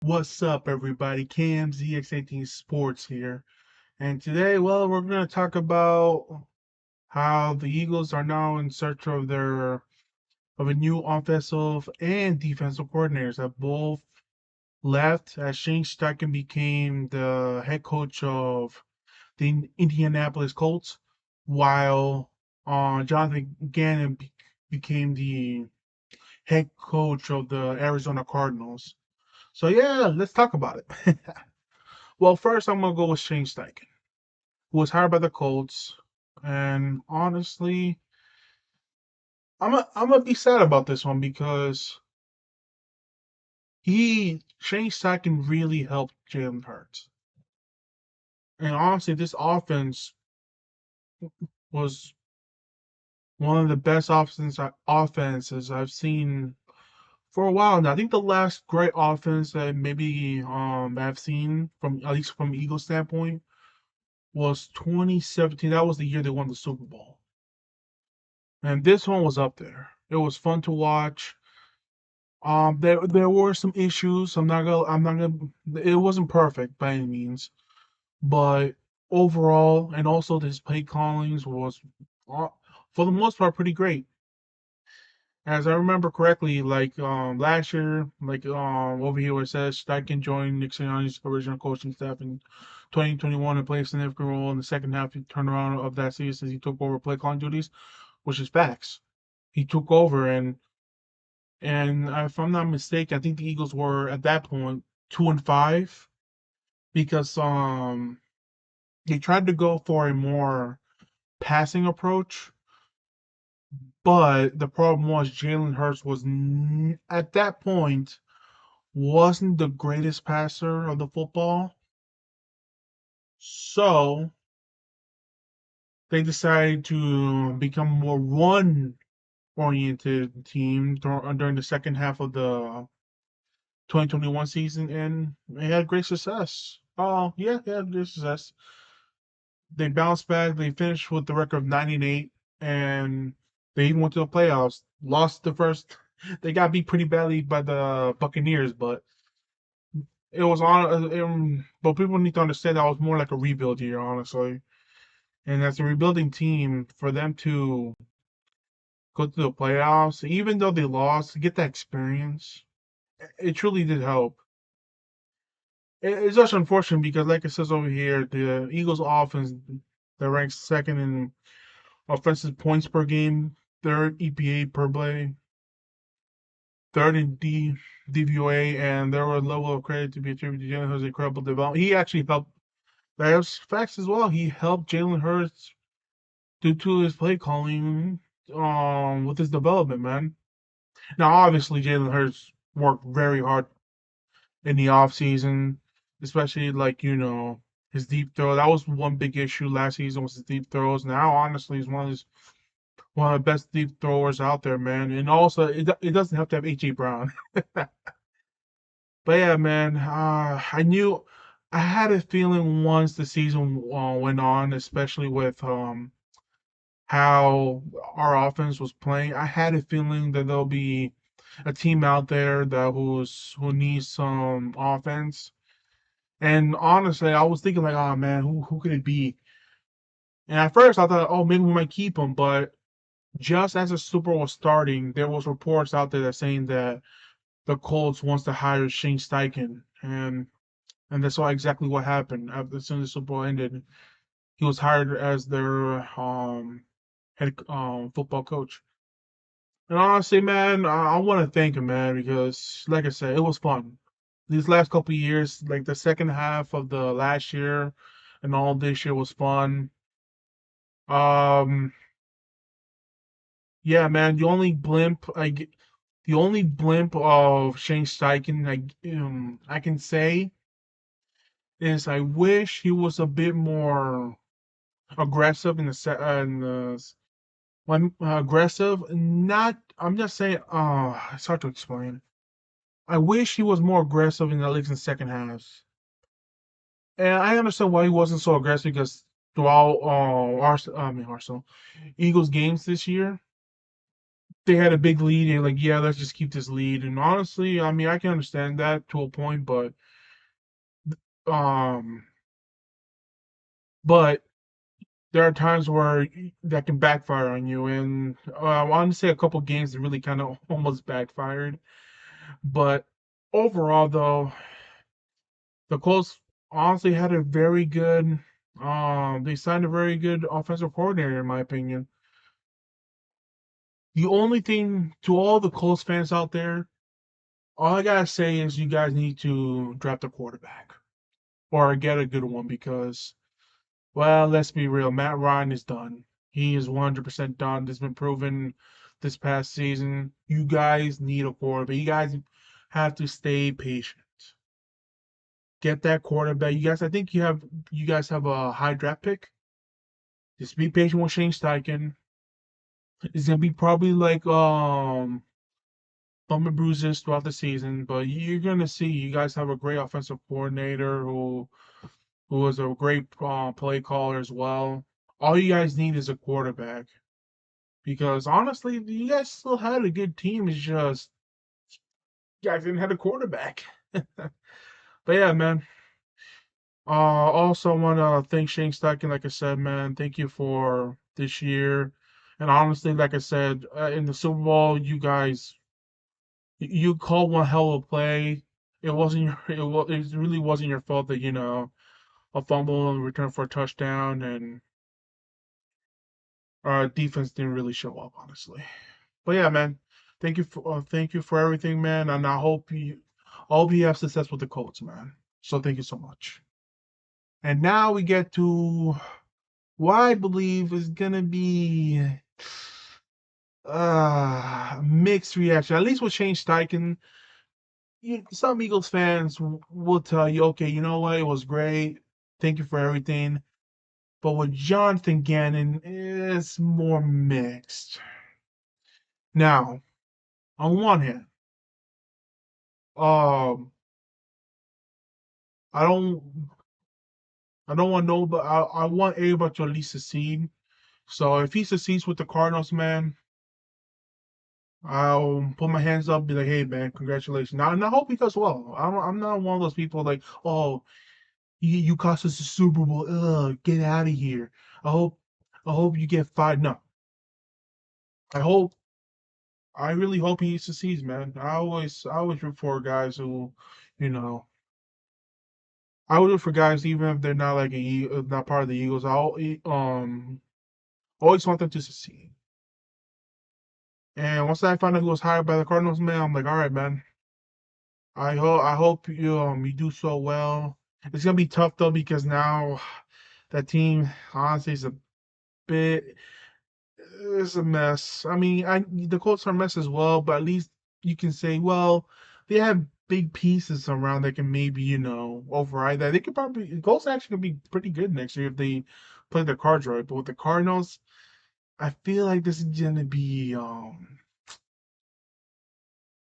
What's up, everybody? Cam ZX18 Sports here. And today, well, we're going to talk about how the Eagles are now in search of a new offensive and defensive coordinators that both left as Shane Steichen became the head coach of the Indianapolis Colts, while Jonathan Gannon became the head coach of the Arizona Cardinals. So yeah, let's talk about it. Well, first I'm gonna go with Shane Steichen, who was hired by the Colts, and honestly, I'm gonna be sad about this one because he Shane Steichen really helped Jalen Hurts, and honestly, this offense was one of the best offenses I've seen for a while now. I think the last great offense that maybe I've seen from at least from Eagles standpoint was 2017. That was the year they won the Super Bowl. And this one was up there. It was fun to watch. There were some issues. It wasn't perfect by any means, but overall, and also this play callings was, uh, for the most part, pretty great. As I remember correctly, like last year, like over here where it says Steichen joined Nick Sirianni's original coaching staff in 2021 and played a significant role in the second half turnaround of that season as he took over play calling duties, which is facts. He took over and if I'm not mistaken, I think the Eagles were at that point 2-5 because they tried to go for a more passing approach, but the problem was Jalen Hurts was at that point wasn't the greatest passer of the football, so they decided to become a more run oriented team during the second half of the 2021 season, and they had great success. Oh, yeah, they had great success. They bounced back. They finished with the record of 9-8, and they even went to the playoffs. Lost the first. They got beat pretty badly by the Buccaneers, but it was on. But people need to understand that was more like a rebuild year, honestly. And as a rebuilding team, for them to go to the playoffs, even though they lost, to get that experience, it truly did help. It's just unfortunate because, like it says over here, the Eagles' offense that ranks second in offensive points per game, third EPA per play, third in DVOA, and there were a level of credit to be attributed to Jalen Hurts' incredible development. He actually helped. There's facts as well. He helped Jalen Hurts due to his play calling, with his development, man. Now, obviously, Jalen Hurts worked very hard in the off season, especially like his deep throw. That was one big issue last season was his deep throws. Now, honestly, he's one of the best deep throwers out there, man. And also, it doesn't have to have AJ Brown. But yeah, man, I had a feeling once the season went on, especially with how our offense was playing. I had a feeling that there'll be a team out there who needs some offense. And honestly, I was thinking like, oh man, who could it be? And at first I thought, oh, maybe we might keep him, but just as the Super Bowl was starting, there was reports out there that saying that the Colts wants to hire Shane Steichen, and that's why exactly what happened. After as soon as the Super Bowl ended, he was hired as their head football coach. And honestly, man, I want to thank him, man, because like I said, it was fun. These last couple of years, like the second half of the last year and all this year was fun. Um, yeah, man, the only blimp of Shane Steichen I can say is I wish he was a bit more aggressive when aggressive. Not, I'm just saying. It's hard to explain. I wish he was more aggressive in the leagues in second halves, and I understand why he wasn't so aggressive because throughout Arsenal Eagles games this year, they had a big lead and like, yeah, let's just keep this lead. And honestly, I mean, I can understand that to a point, um, but there are times where that can backfire on you. And I want to say a couple games that really kind of almost backfired. But overall, though, the Colts honestly had a very good. They signed a very good offensive coordinator, in my opinion. The only thing to all the Colts fans out there, all I gotta say is you guys need to draft a quarterback or get a good one because, well, let's be real, Matt Ryan is done. He is 100% done. This has been proven this past season. You guys need a quarterback. You guys have to stay patient. Get that quarterback. You guys, I think you guys have a high draft pick. Just be patient with Shane Steichen. It's gonna be probably like bump and bruises throughout the season, but you're gonna see you guys have a great offensive coordinator who is a great play caller as well. All you guys need is a quarterback because honestly, you guys still had a good team. It's just you guys didn't have a quarterback. But yeah, man. Also want to thank Shane Steichen, like I said, man. Thank you for this year. And honestly, like I said, in the Super Bowl, you guys, you called one hell of a play. It wasn't your, it really wasn't your fault that, a fumble and return for a touchdown, and our defense didn't really show up, honestly. But yeah, man, thank you for everything, man, and I hope you have success with the Colts, man. So thank you so much. And now we get to what I believe is gonna be mixed reaction. At least with Shane Steichen, some Eagles fans will tell you, okay, you know what, it was great. Thank you for everything. But with Jonathan Gannon, it's more mixed. Now, on one hand, um, I don't, I don't want nobody. I want everybody to at least succeed. So if he succeeds with the Cardinals, man, I'll put my hands up, and be like, "Hey, man, congratulations!" Now, and I hope he does well. I'm not one of those people like, "Oh, you cost us the Super Bowl. Ugh, get out of here." I hope, I hope you get fired. No, I hope, I really hope he succeeds, man. I always root for guys who, you know, I would root for guys even if they're not like not part of the Eagles. Always want them to succeed. And once I found out he was hired by the Cardinals, man, I'm like, all right, man. I hope you do so well. It's gonna be tough though because now that team honestly is a bit it's a mess. I mean, I the Colts are a mess as well, but at least you can say, well, they have big pieces around that can maybe override that. They could probably the Colts actually could be pretty good next year if they play their cards right. But with the Cardinals, I feel like this is gonna be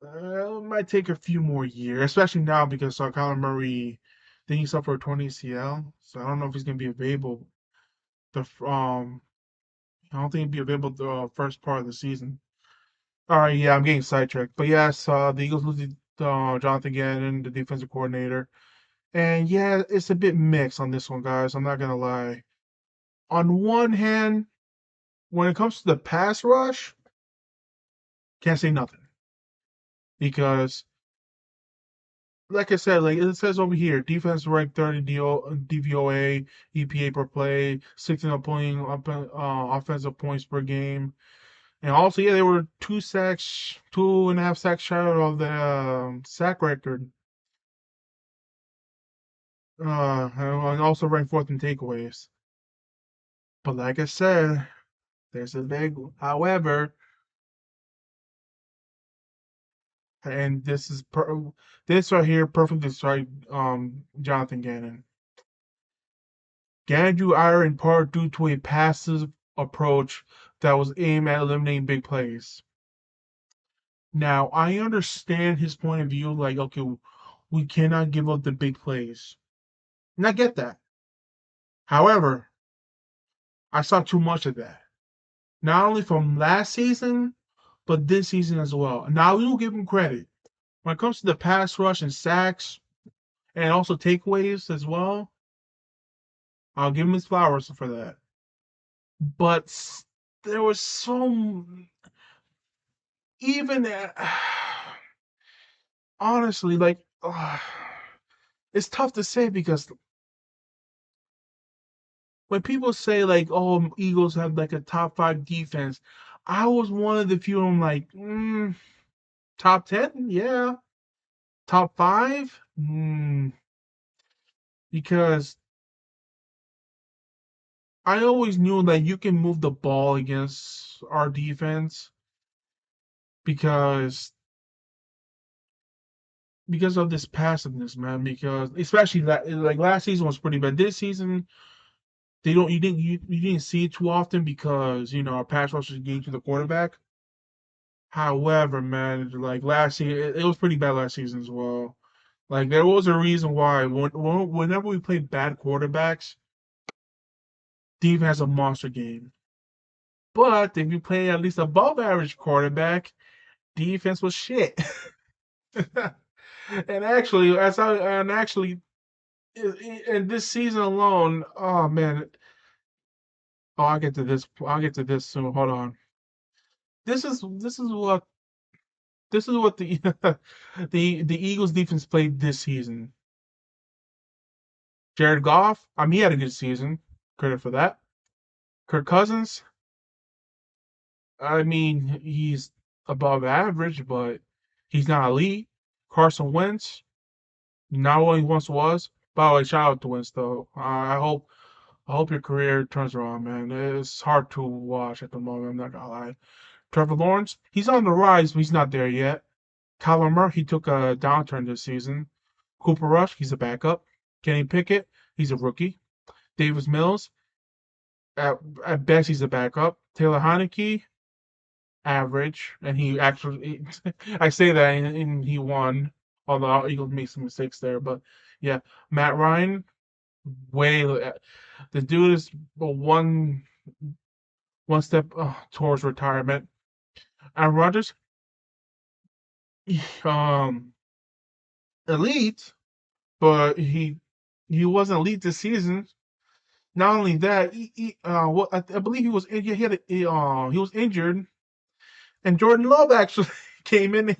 it might take a few more years, especially now because Kyler Murray, then he's up for a 20 ACL, so I don't know if he's gonna be available. The I don't think he'll be available the first part of the season. All right, yeah, I'm getting sidetracked, but yes, the Eagles lose Jonathan Gannon, the defensive coordinator, and yeah, it's a bit mixed on this one, guys. I'm not gonna lie. On one hand, when it comes to the pass rush, can't say nothing because like I said, like it says over here, defense ranked third in DVOA, EPA per play, 16 offensive points per game. And also, yeah, they were 2 sacks, 2.5 sacks shy of the sack record. And also ranked fourth in takeaways. But like I said, there's a big however, and this right here perfectly describes Jonathan Gannon. Gannon drew ire in part due to a passive approach that was aimed at eliminating big plays. Now, I understand his point of view, like, okay, we cannot give up the big plays. And I get that. However, I saw too much of that. Not only from last season, but this season as well. Now we will give him credit when it comes to the pass rush and sacks and also takeaways as well. I'll give him his flowers for that. But there was so even honestly like it's tough to say because when people say like, "Oh, Eagles have like a top five defense," I was one of the few. I'm like, top 10, yeah, top five, because I always knew that you can move the ball against our defense because of this passiveness, man. Because especially that, like last season was pretty bad. This season, they don't you didn't see it too often because our pass rush is getting to the quarterback. However, man, like last season, it was pretty bad last season as well. Like there was a reason why whenever we played bad quarterbacks, defense has a monster game. But if you play at least above average quarterback, defense was shit. And actually, in this season alone, oh man, oh I'll get to this. I'll get to this soon. Hold on. This is what the the Eagles defense played this season. Jared Goff, I mean, he had a good season. Credit for that. Kirk Cousins, I mean, he's above average, but he's not elite. Carson Wentz, not what he once was. By the way, shout out to Wentz though. I hope your career turns around, man. It's hard to watch at the moment. I'm not gonna lie. Trevor Lawrence, he's on the rise, but he's not there yet. Kyler Murray, he took a downturn this season. Cooper Rush, he's a backup. Kenny Pickett, he's a rookie. Davis Mills, at, at best, he's a backup. Taylor Heineke, average, and he actually, I say that, and he won. Although Eagles made some mistakes there, but yeah, Matt Ryan, way the dude is one step towards retirement. Aaron Rodgers, um, elite, but he wasn't elite this season. Not only that, what I believe he was injured, and Jordan Love actually came in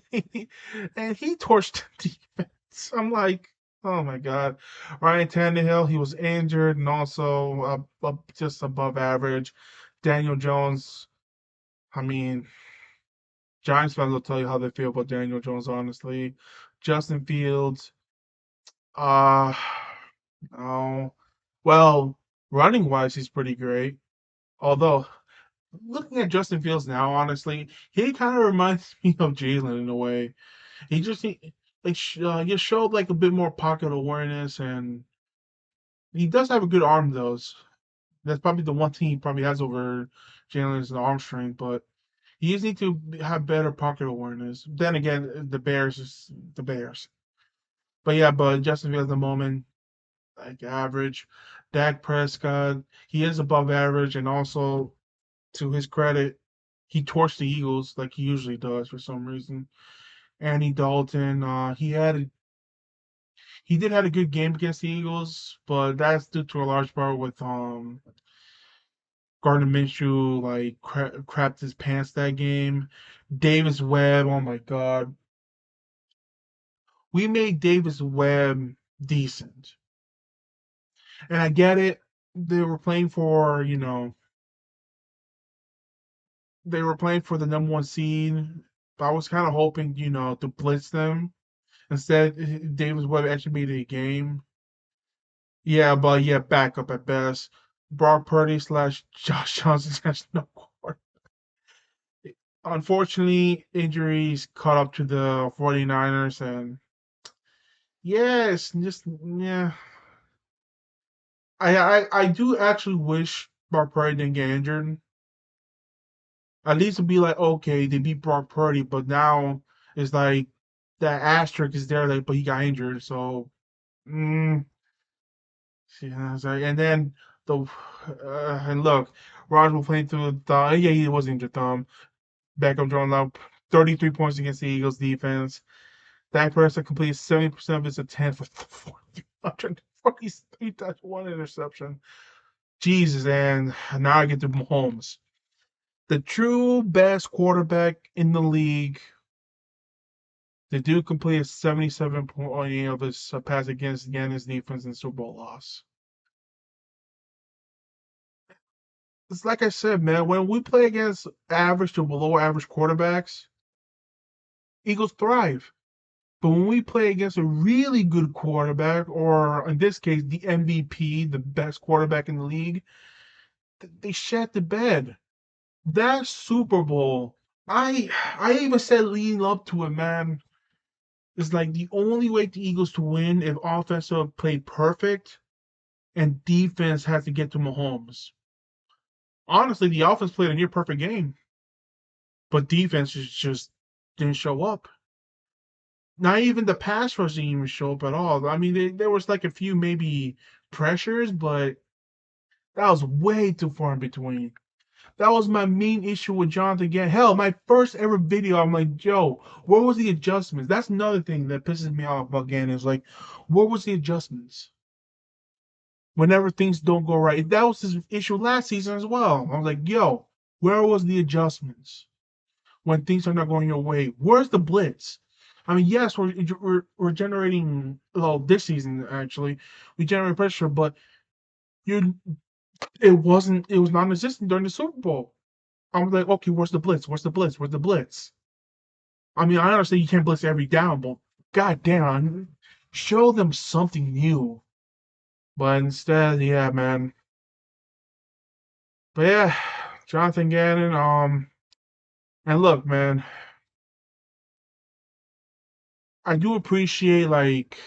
and he torched the defense. I'm like, oh my god, Ryan Tannehill, he was injured and also just above average. Daniel Jones, I mean, Giants fans will tell you how they feel about Daniel Jones. Honestly, Justin Fields, uh, no, well, running wise, he's pretty great. Although looking at Justin Fields now, honestly, he kind of reminds me of Jalen in a way. He showed like a bit more pocket awareness, and he does have a good arm though. That's probably the one thing he probably has over Jalen is the arm strength, but he just need to have better pocket awareness. Then again, the Bears is the Bears. But yeah, but Justin Fields at the moment, like average. Dak Prescott, he is above average, and also to his credit, he torched the Eagles like he usually does for some reason. Andy Dalton, he did have a good game against the Eagles, but that's due to a large part with Gardner Minshew like crapped his pants that game. Davis Webb, oh my God, we made Davis Webb decent, and I get it. They were playing for they were playing for the number one seed. But I was kind of hoping to blitz them. Instead, Davis Webb actually made a game. Yeah, but yeah, backup at best. Brock Purdy slash Josh Johnson has no core. Unfortunately, injuries caught up to the 49ers, and yes, just yeah. I do actually wish Brock Purdy didn't get injured. At least it'd be like, okay, they beat Brock Purdy, but now it's like that asterisk is there, like, but he got injured, so mm, yeah, sorry. And then and look, Raj was playing through the thumb. Yeah, he was injured thumb. Beckham throwing up 33 points against the Eagles defense. Dak Prescott completed 70% of his attempts with 443 touch, one interception. Jesus, and now I get to Mahomes. The true best quarterback in the league. The dude completed 77.8 of his pass against Gannon's defense in Super Bowl loss. It's like I said, man, when we play against average to below average quarterbacks, Eagles thrive. But when we play against a really good quarterback, or in this case, the MVP, the best quarterback in the league, they shat the bed. That Super Bowl, I even said leading up to it, man, is like the only way the Eagles to win if offensive played perfect and defense has to get to Mahomes. Honestly, the offense played a near perfect game, but defense just didn't show up. Not even the pass rush didn't even show up at all. I mean, there was like a few maybe pressures, but that was way too far in between. That was my main issue with Jonathan Gannon. Hell, my first ever video, I'm like, yo, where was the adjustments? That's another thing that pisses me off about Gannon is like, where was the adjustments? Whenever things don't go right. That was his issue last season as well. I was like, yo, where was the adjustments when things are not going your way? Where's the blitz? I mean, yes, we're generating well this season actually, we generate pressure, but you it was non-existent during the Super Bowl. I was like, okay, where's the blitz? Where's the blitz? Where's the blitz? I mean, I understand you can't blitz every down, but goddamn, show them something new. But instead, yeah, man. But yeah, Jonathan Gannon. And look, man, I do appreciate like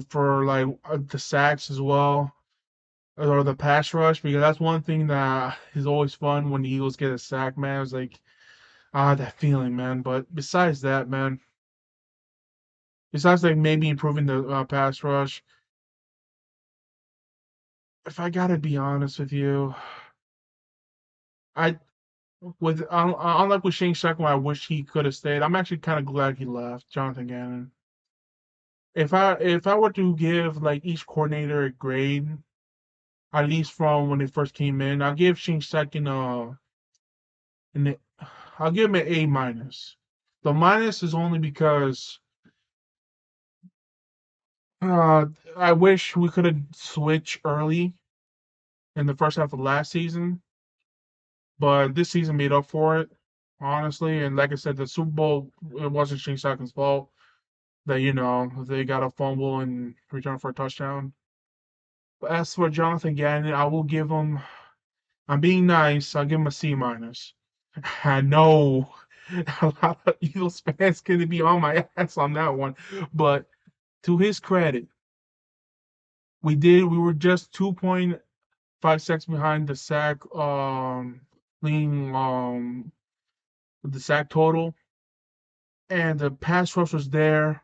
for like the sacks as well or the pass rush because that's one thing that is always fun when the Eagles get a sack, man. It's like that feeling, man. But besides that, man, besides like maybe improving the pass rush, if I gotta be honest with you, I unlike with Shane Steichen, I wish he could have stayed. I'm actually kind of glad he left, Jonathan Gannon. If I were to give like each coordinator a grade, at least from when they first came in, I'll give Shane Steichen an I'll give him an A minus. The minus is only because uh, I wish we could have switched early in the first half of last season, but this season made up for it, honestly. And like I said, the Super Bowl it wasn't Shane Steichen's fault that they got a fumble and return for a touchdown. But as for Jonathan Gannon, I will give him. I'm being nice. I'll give him a C minus. I know a lot of Eagles fans going to be on my ass on that one, but to his credit, we were just 2.5 sacks behind the sack leading the sack total, and the pass rush was there,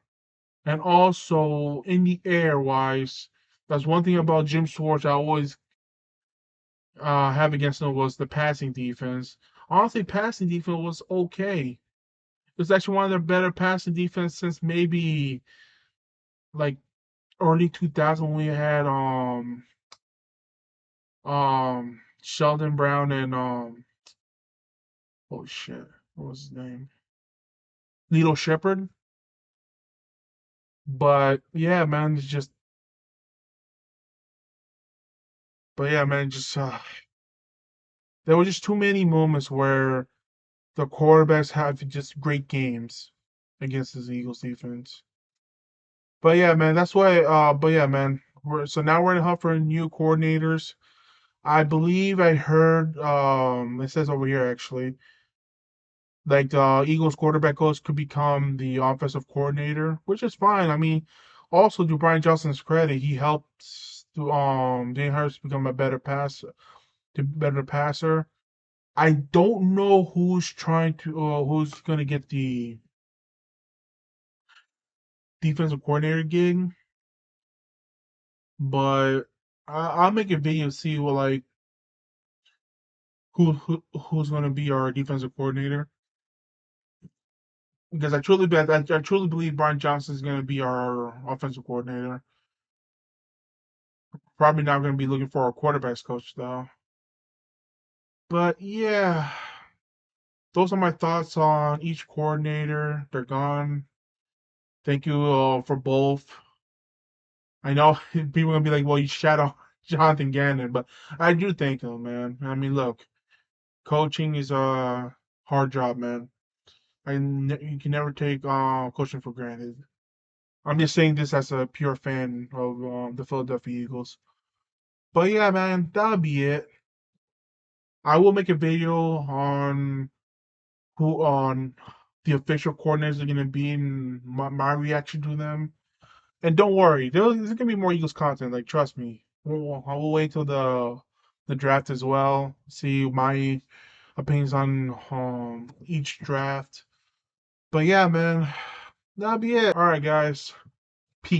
and also in the air wise, that's one thing about Jim Schwartz I always have against him was the passing defense. Honestly, passing defense was okay. It was actually one of their better passing defense since maybe like early 2000 when we had Sheldon Brown and oh shit, what was his name? Lito Shepherd. But yeah, man, it's just but yeah, man, just there were just too many moments where the quarterbacks have just great games against this Eagles defense. But yeah, man, that's why but yeah, man. So now we're in a hunt for new coordinators. I believe I heard it says over here actually like the Eagles quarterback coach could become the offensive coordinator, which is fine. I mean, also to Brian Johnson's credit, he helped to Jalen Hurts become a better passer. I don't know who's gonna get the defensive coordinator gig, but I'll make a video to see what like who's going to be our defensive coordinator because I truly believe Brian Johnson is going to be our offensive coordinator. Probably not going to be looking for a quarterbacks coach though. But yeah, those are my thoughts on each coordinator. They're gone. Thank you for both. I know people are gonna be like, "Well, you shadow Jonathan Gannon," but I do thank him, man. I mean, look, coaching is a hard job, man. You can never take coaching for granted. I'm just saying this as a pure fan of the Philadelphia Eagles. But yeah, man, that'll be it. I will make a video on the official coordinators are gonna be and my reaction to them. And don't worry, there's gonna be more Eagles content. Like, trust me. I will wait till the draft as well. See my opinions on each draft. But yeah, man, that'll be it. All right, guys. Peace.